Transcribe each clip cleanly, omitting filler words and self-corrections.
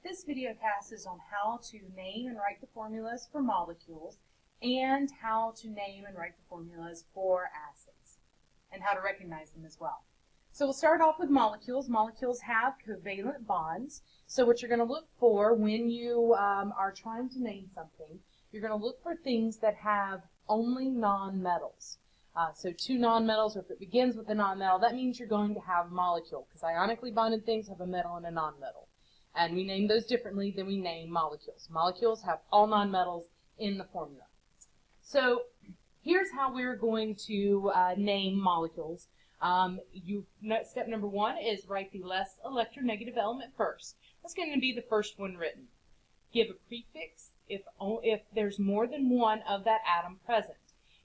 This videocast is on how to name and write the formulas for molecules and how to name and write the formulas for acids and how to recognize them as well. So we'll start off with molecules. Molecules have covalent bonds. So what you're going to look for when you are trying to name something, you're going to look for things that have only nonmetals. So two nonmetals, or if it begins with a nonmetal, that means you're going to have a molecule, because ionically bonded things have a metal and a nonmetal. And we name those differently than we name molecules. Molecules have all nonmetals in the formula. So here's how we're going to name molecules. Step number one is write the less electronegative element first. That's going to be the first one written. Give a prefix if there's more than one of that atom present.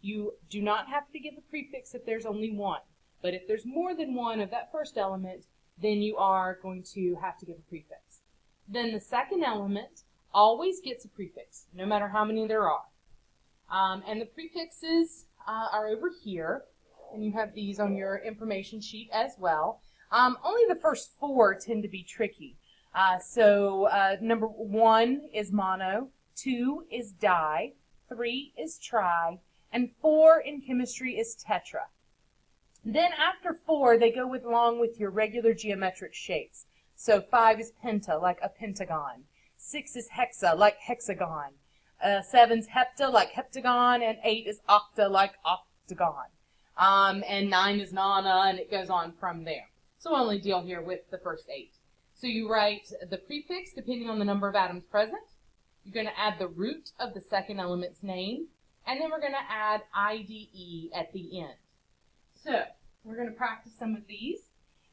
You do not have to give a prefix if there's only one. But if there's more than one of that first element, then you are going to have to give a prefix. Then the second element always gets a prefix, no matter how many there are. And the prefixes are over here, and you have these on your information sheet as well. Only the first four tend to be tricky. Number 1 is mono, 2 is di, 3 is tri, and 4 in chemistry is tetra. Then after 4, they go along with your regular geometric shapes. So 5 is penta, like a pentagon. 6 is hexa, like hexagon. 7's hepta, like heptagon, and 8 is octa, like octagon. And 9 is nona, and it goes on from there. So we'll only deal here with the first 8. So you write the prefix depending on the number of atoms present. You're going to add the root of the second element's name, and then we're going to add IDE at the end. So we're going to practice some of these,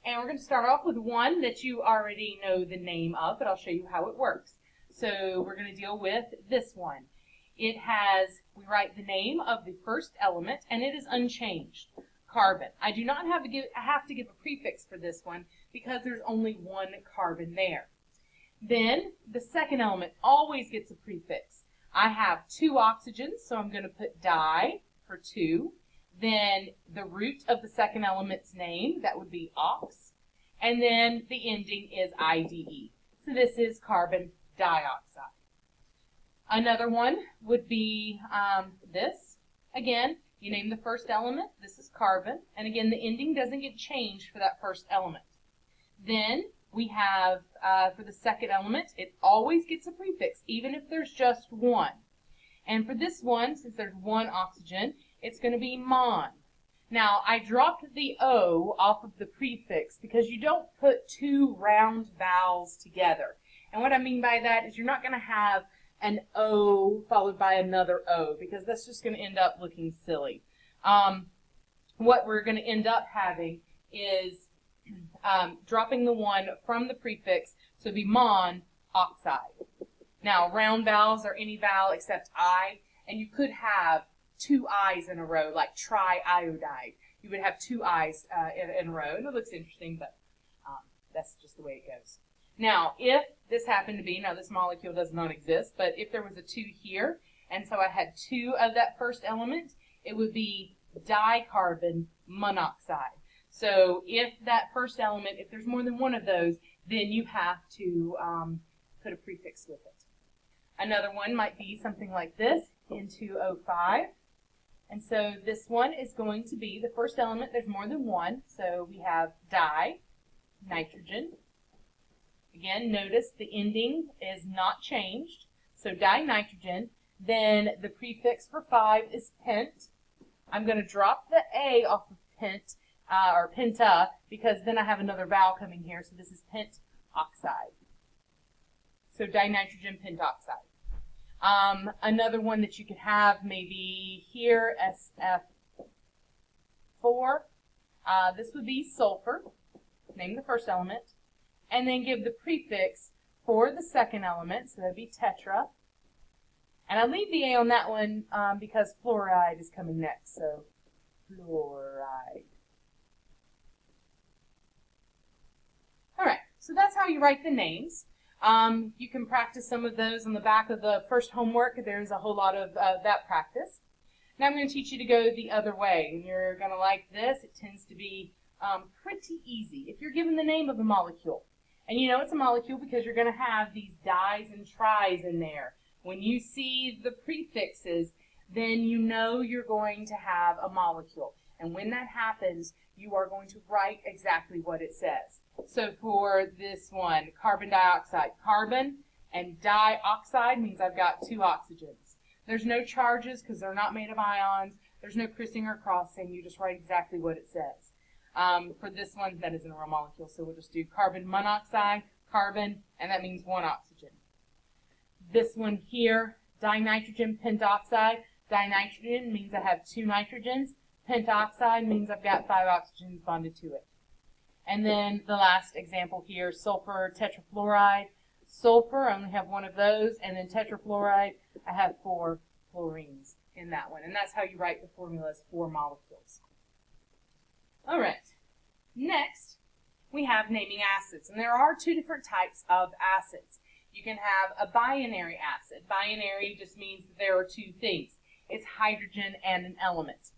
and we're going to start off with one that you already know the name of, but I'll show you how it works. So we're going to deal with this one. We write the name of the first element, and it is unchanged, carbon. I do not have to give a prefix for this one because there's only one carbon there. Then the second element always gets a prefix. I have 2 oxygens, so I'm going to put di for 2. Then the root of the second element's name, that would be ox. And then the ending is IDE. So this is carbon dioxide. Another one would be this. Again, you name the first element. This is carbon. And again, the ending doesn't get changed for that first element. Then we have, for the second element, it always gets a prefix, even if there's just one. And for this one, since there's one oxygen, it's going to be mon. Now, I dropped the O off of the prefix because you don't put 2 round vowels together. And what I mean by that is you're not going to have an O followed by another O, because that's just going to end up looking silly. What we're going to end up having is dropping the 1 from the prefix, so it'd be monoxide. Now, round vowels are any vowel except I, and you could have 2 I's in a row, like triiodide. You would have 2 I's in a row, and it looks interesting, but that's just the way it goes. Now, if this happened to be, now this molecule does not exist, but if there was a 2 here, and so I had 2 of that first element, it would be dicarbon monoxide. So if that first element, if there's more than one of those, then you have to put a prefix with it. Another one might be something like this, N2O5. And so this one is going to be the first element. There's more than one. So we have di, nitrogen. Again, notice the ending is not changed. So dinitrogen. Then the prefix for 5 is pent. I'm going to drop the A off of pent, or penta, because then I have another vowel coming here. So this is pentoxide. So dinitrogen pentoxide. Another one that you could have maybe here, SF4. This would be sulfur. Name the first element. And then give the prefix for the second element. So that would be tetra. And I leave the A on that one because fluoride is coming next. So fluoride. All right. So that's how you write the names. You can practice some of those on the back of the first homework. There's a whole lot of that practice. Now I'm going to teach you to go the other way. And you're going to like this. It tends to be pretty easy. If you're given the name of a molecule And you know it's a molecule because you're going to have these dis and tris in there. When you see the prefixes, then you know you're going to have a molecule. And when that happens, you are going to write exactly what it says. So for this one, carbon dioxide, carbon and dioxide means I've got 2 oxygens. There's no charges because they're not made of ions. There's no crissing or crossing. You just write exactly what it says. For this one, that isn't a real molecule, so we'll just do carbon monoxide, carbon, and that means 1 oxygen. This one here, dinitrogen pentoxide. Dinitrogen means I have 2 nitrogens. Pentoxide means I've got 5 oxygens bonded to it. And then the last example here, sulfur tetrafluoride. Sulfur, I only have 1 of those, and then tetrafluoride, I have 4 fluorines in that one. And that's how you write the formulas for molecules. All right, next we have naming acids, and there are 2 different types of acids. You can have a binary acid. Binary just means that there are 2 things. It's hydrogen and an element.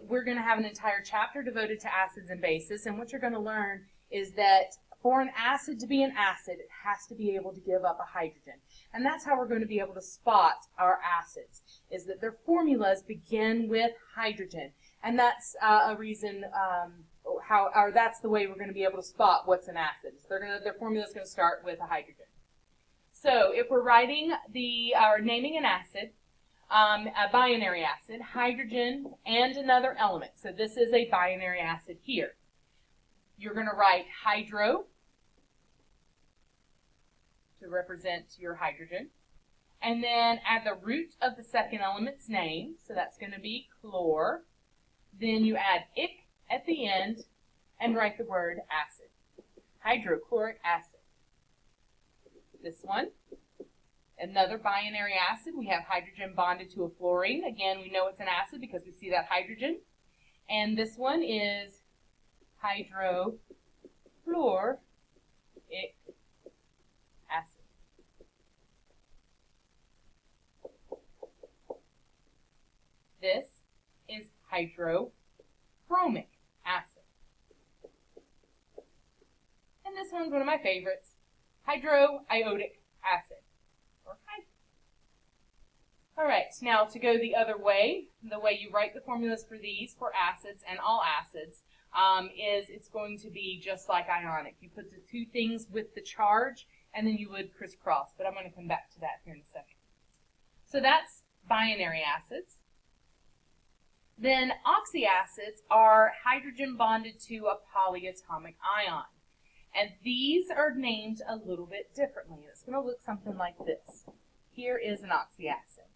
We're going to have an entire chapter devoted to acids and bases, and what you're going to learn is that for an acid to be an acid, it has to be able to give up a hydrogen. And that's how we're going to be able to spot our acids, is that their formulas begin with hydrogen. And that's a reason that's the way we're going to be able to spot what's an acid. Their formula is going to start with a hydrogen. So if we're writing naming an acid, a binary acid, hydrogen and another element. So this is a binary acid here. You're going to write hydro to represent your hydrogen. And then add the root of the second element's name. So that's going to be chlor. Then you add ic at the end and write the word acid. Hydrochloric acid. This one, another binary acid. We have hydrogen bonded to a fluorine. Again, we know it's an acid because we see that hydrogen. And this one is hydrofluoric acid. This is hydrochromic acid. And this one's one of my favorites, hydroiodic acid. All right, now to go the other way, the way you write the formulas for these, for acids and all acids, is it's going to be just like ionic. You put the 2 things with the charge, and then you would crisscross, but I'm going to come back to that here in a second. So that's binary acids. Then oxyacids are hydrogen bonded to a polyatomic ion. And these are named a little bit differently. It's going to look something like this. Here is an oxyacid.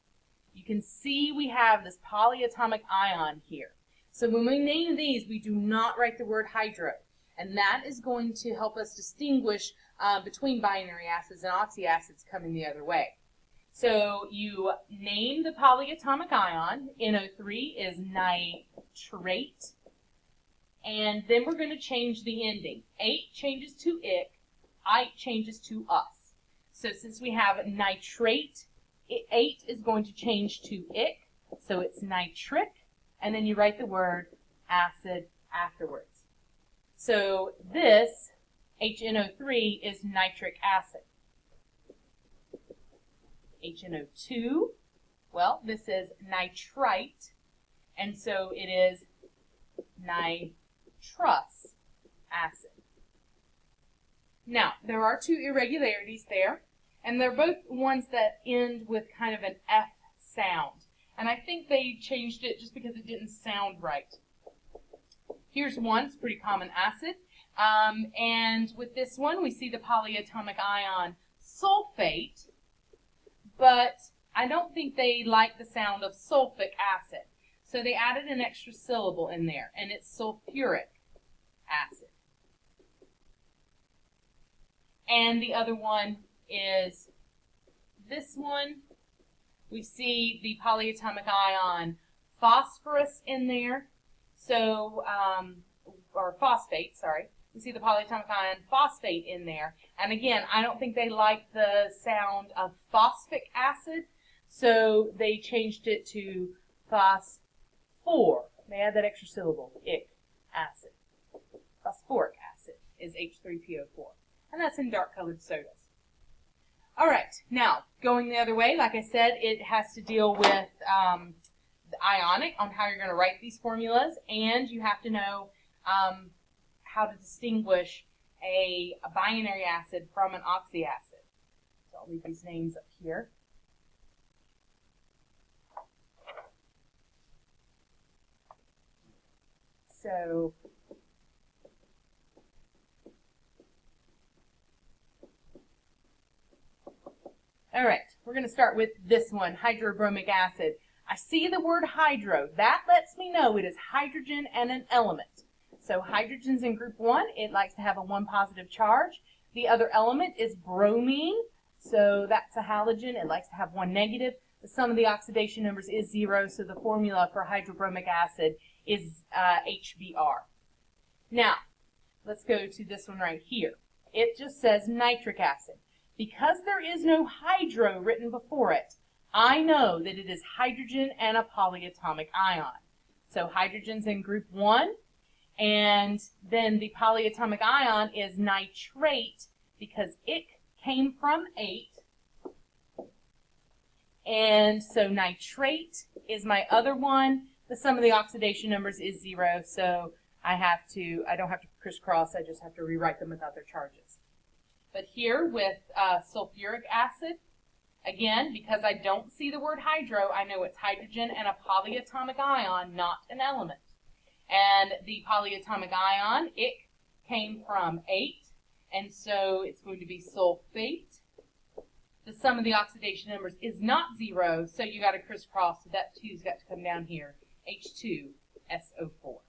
You can see we have this polyatomic ion here. So when we name these, we do not write the word hydro. And that is going to help us distinguish between binary acids and oxyacids coming the other way. So you name the polyatomic ion. NO3 is nitrate. And then we're going to change the ending. 8 changes to ic, ite changes to us. So since we have nitrate, 8 is going to change to ic, so it's nitric, and then you write the word acid afterwards. So this, HNO3, is nitric acid. HNO2, well, this is nitrite, and so it is nitrous acid. Now, there are 2 irregularities there, and they're both ones that end with kind of an F sound. And I think they changed it just because it didn't sound right. Here's one, it's a pretty common acid. And with this one, we see the polyatomic ion sulfate, but I don't think they like the sound of sulfic acid. So they added an extra syllable in there, and it's sulfuric acid. And the other one is this one. We see the polyatomic ion phosphorus in there. So, or phosphate, sorry. We see the polyatomic ion phosphate in there. And again, I don't think they like the sound of phosphic acid, so they changed it to phosphor. They add that extra syllable, ic acid. Phosphoric acid is H3PO4. and that's in dark colored sodas. All right, now going the other way, like I said, it has to deal with the ionic on how you're going to write these formulas, and you have to know how to distinguish a binary acid from an oxyacid. So I'll leave these names up here. So all right, we're going to start with this one, hydrobromic acid. I see the word hydro. That lets me know it is hydrogen and an element. So hydrogen's in group 1. It likes to have a 1 positive charge. The other element is bromine. So that's a halogen. It likes to have 1 negative. The sum of the oxidation numbers is 0. So the formula for hydrobromic acid is HBr. Now, let's go to this one right here. It just says nitric acid. Because there is no hydro written before it, I know that it is hydrogen and a polyatomic ion. So hydrogen's in group 1, and then the polyatomic ion is nitrate because it came from 8. And so nitrate is my other one. The sum of the oxidation numbers is 0, so I don't have to crisscross, I just have to rewrite them without their charges. But here with sulfuric acid, again, because I don't see the word hydro, I know it's hydrogen and a polyatomic ion, not an element. And the polyatomic ion, it came from 8, and so it's going to be sulfate. The sum of the oxidation numbers is not 0, so you got to crisscross, so that 2's got to come down here, H2SO4.